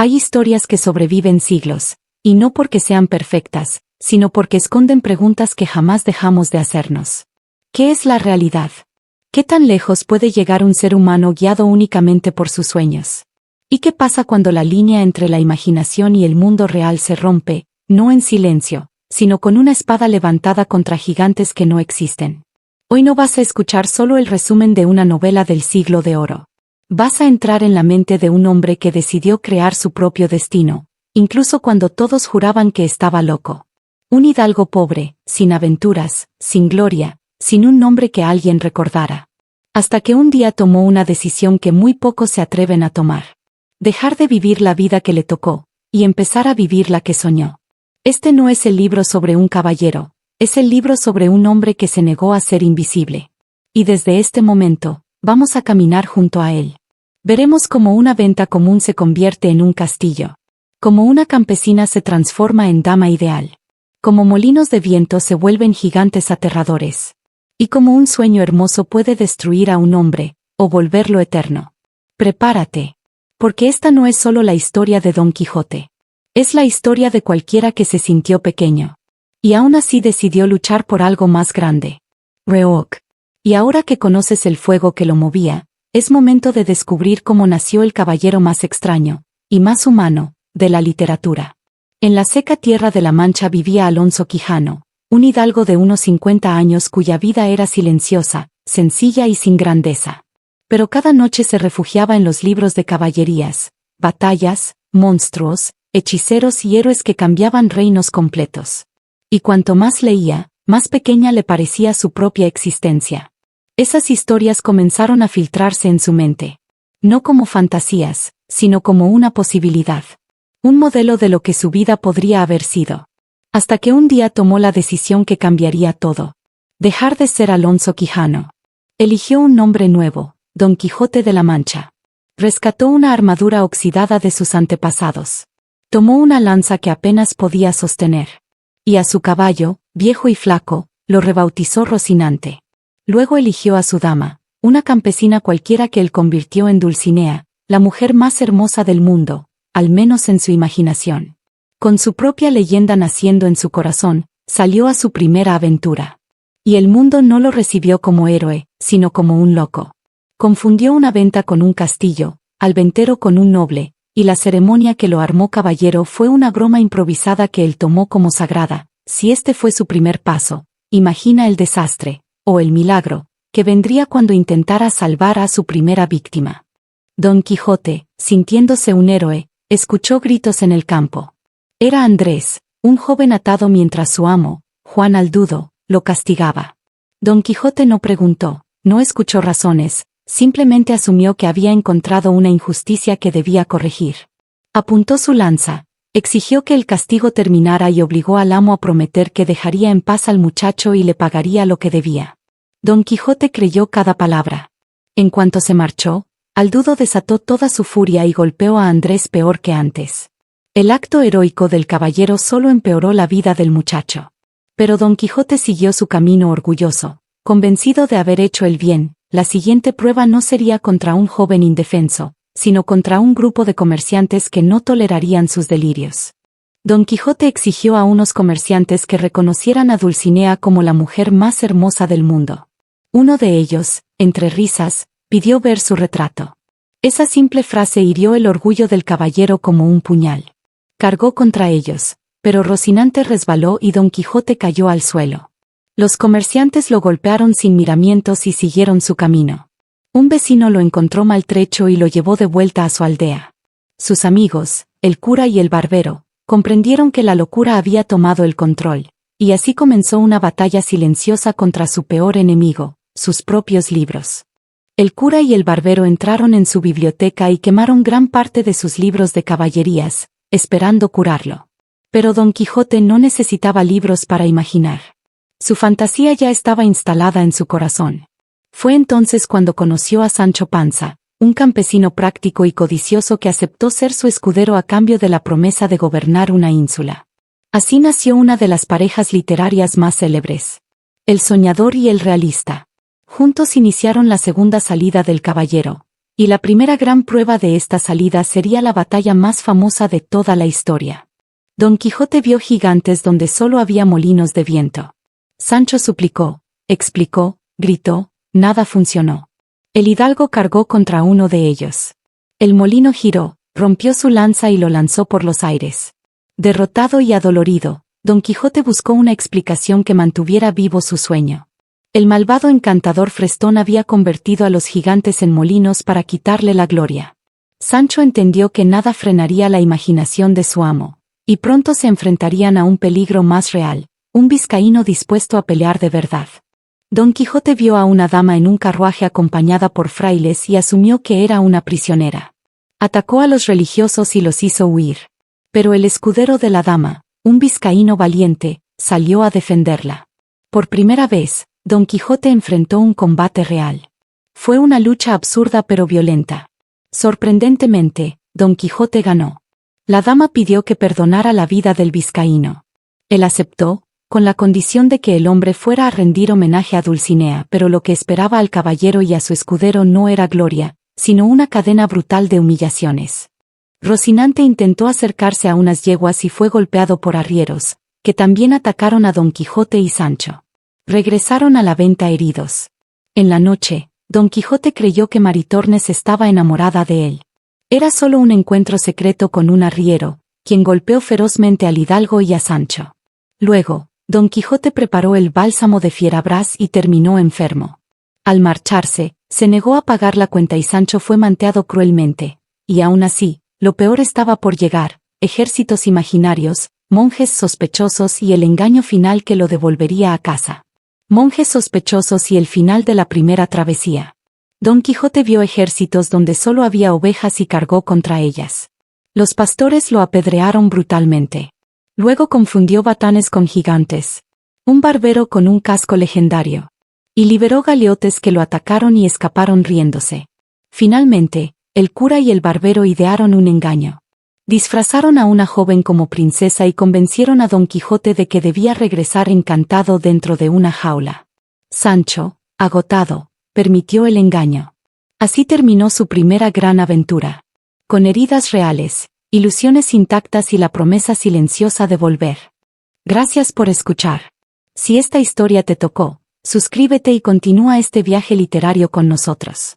Hay historias que sobreviven siglos, y no porque sean perfectas, sino porque esconden preguntas que jamás dejamos de hacernos. ¿Qué es la realidad? ¿Qué tan lejos puede llegar un ser humano guiado únicamente por sus sueños? ¿Y qué pasa cuando la línea entre la imaginación y el mundo real se rompe, no en silencio, sino con una espada levantada contra gigantes que no existen? Hoy no vas a escuchar solo el resumen de una novela del siglo de oro. Vas a entrar en la mente de un hombre que decidió crear su propio destino, incluso cuando todos juraban que estaba loco. Un hidalgo pobre, sin aventuras, sin gloria, sin un nombre que alguien recordara. Hasta que un día tomó una decisión que muy pocos se atreven a tomar. Dejar de vivir la vida que le tocó, y empezar a vivir la que soñó. Este no es el libro sobre un caballero, es el libro sobre un hombre que se negó a ser invisible. Y desde este momento, vamos a caminar junto a él. Veremos cómo una venta común se convierte en un castillo. Cómo una campesina se transforma en dama ideal. Cómo molinos de viento se vuelven gigantes aterradores. Y cómo un sueño hermoso puede destruir a un hombre, o volverlo eterno. Prepárate. Porque esta no es solo la historia de Don Quijote. Es la historia de cualquiera que se sintió pequeño. Y aún así decidió luchar por algo más grande. Reoc. Y ahora que conoces el fuego que lo movía, es momento de descubrir cómo nació el caballero más extraño, y más humano, de la literatura. En la seca tierra de la Mancha vivía Alonso Quijano, un hidalgo de unos 50 años cuya vida era silenciosa, sencilla y sin grandeza. Pero cada noche se refugiaba en los libros de caballerías, batallas, monstruos, hechiceros y héroes que cambiaban reinos completos. Y cuanto más leía, más pequeña le parecía su propia existencia. Esas historias comenzaron a filtrarse en su mente. No como fantasías, sino como una posibilidad. Un modelo de lo que su vida podría haber sido. Hasta que un día tomó la decisión que cambiaría todo. Dejar de ser Alonso Quijano. Eligió un nombre nuevo, Don Quijote de la Mancha. Rescató una armadura oxidada de sus antepasados. Tomó una lanza que apenas podía sostener. Y a su caballo, viejo y flaco, lo rebautizó Rocinante. Luego eligió a su dama, una campesina cualquiera que él convirtió en Dulcinea, la mujer más hermosa del mundo, al menos en su imaginación. Con su propia leyenda naciendo en su corazón, salió a su primera aventura. Y el mundo no lo recibió como héroe, sino como un loco. Confundió una venta con un castillo, al ventero con un noble, y la ceremonia que lo armó caballero fue una broma improvisada que él tomó como sagrada. Si este fue su primer paso, imagina el desastre, o el milagro, que vendría cuando intentara salvar a su primera víctima. Don Quijote, sintiéndose un héroe, escuchó gritos en el campo. Era Andrés, un joven atado mientras su amo, Juan Aldudo, lo castigaba. Don Quijote no preguntó, no escuchó razones, simplemente asumió que había encontrado una injusticia que debía corregir. Apuntó su lanza, exigió que el castigo terminara y obligó al amo a prometer que dejaría en paz al muchacho y le pagaría lo que debía. Don Quijote creyó cada palabra. En cuanto se marchó, Aldudo desató toda su furia y golpeó a Andrés peor que antes. El acto heroico del caballero solo empeoró la vida del muchacho. Pero Don Quijote siguió su camino orgulloso, convencido de haber hecho el bien. La siguiente prueba no sería contra un joven indefenso, sino contra un grupo de comerciantes que no tolerarían sus delirios. Don Quijote exigió a unos comerciantes que reconocieran a Dulcinea como la mujer más hermosa del mundo. Uno de ellos, entre risas, pidió ver su retrato. Esa simple frase hirió el orgullo del caballero como un puñal. Cargó contra ellos, pero Rocinante resbaló y Don Quijote cayó al suelo. Los comerciantes lo golpearon sin miramientos y siguieron su camino. Un vecino lo encontró maltrecho y lo llevó de vuelta a su aldea. Sus amigos, el cura y el barbero, comprendieron que la locura había tomado el control, y así comenzó una batalla silenciosa contra su peor enemigo, sus propios libros. El cura y el barbero entraron en su biblioteca y quemaron gran parte de sus libros de caballerías, esperando curarlo. Pero Don Quijote no necesitaba libros para imaginar. Su fantasía ya estaba instalada en su corazón. Fue entonces cuando conoció a Sancho Panza, un campesino práctico y codicioso que aceptó ser su escudero a cambio de la promesa de gobernar una ínsula. Así nació una de las parejas literarias más célebres. El soñador y el realista. Juntos iniciaron la segunda salida del caballero, Y la primera gran prueba de esta salida sería la batalla más famosa de toda la historia. Don Quijote vio gigantes donde solo había molinos de viento. Sancho suplicó, explicó, gritó, nada funcionó. El hidalgo cargó contra uno de ellos. El molino giró, rompió su lanza y lo lanzó por los aires. Derrotado y adolorido, Don Quijote buscó una explicación que mantuviera vivo su sueño. El malvado encantador Frestón había convertido a los gigantes en molinos para quitarle la gloria. Sancho entendió que nada frenaría la imaginación de su amo, y pronto se enfrentarían a un peligro más real, un vizcaíno dispuesto a pelear de verdad. Don Quijote vio a una dama en un carruaje acompañada por frailes y asumió que era una prisionera. Atacó a los religiosos y los hizo huir. Pero el escudero de la dama, un vizcaíno valiente, salió a defenderla. Por primera vez, Don Quijote enfrentó un combate real. Fue una lucha absurda pero violenta. Sorprendentemente, Don Quijote ganó. La dama pidió que perdonara la vida del vizcaíno. Él aceptó, con la condición de que el hombre fuera a rendir homenaje a Dulcinea, pero lo que esperaba al caballero y a su escudero no era gloria, sino una cadena brutal de humillaciones. Rocinante intentó acercarse a unas yeguas y fue golpeado por arrieros, que también atacaron a Don Quijote y Sancho. Regresaron a la venta heridos. En la noche, Don Quijote creyó que Maritornes estaba enamorada de él. Era solo un encuentro secreto con un arriero, quien golpeó ferozmente al hidalgo y a Sancho. Luego, Don Quijote preparó el bálsamo de Fierabrás y terminó enfermo. Al marcharse, se negó a pagar la cuenta y Sancho fue manteado cruelmente, y aún así, lo peor estaba por llegar, ejércitos imaginarios, monjes sospechosos y el engaño final que lo devolvería a casa. Monjes sospechosos y el final de la primera travesía. Don Quijote vio ejércitos donde solo había ovejas y cargó contra ellas. Los pastores lo apedrearon brutalmente. Luego confundió batanes con gigantes. Un barbero con un casco legendario. Y liberó galeotes que lo atacaron y escaparon riéndose. Finalmente, el cura y el barbero idearon un engaño. Disfrazaron a una joven como princesa y convencieron a Don Quijote de que debía regresar encantado dentro de una jaula. Sancho, agotado, permitió el engaño. Así terminó su primera gran aventura. Con heridas reales, ilusiones intactas y la promesa silenciosa de volver. Gracias por escuchar. Si esta historia te tocó, suscríbete y continúa este viaje literario con nosotros.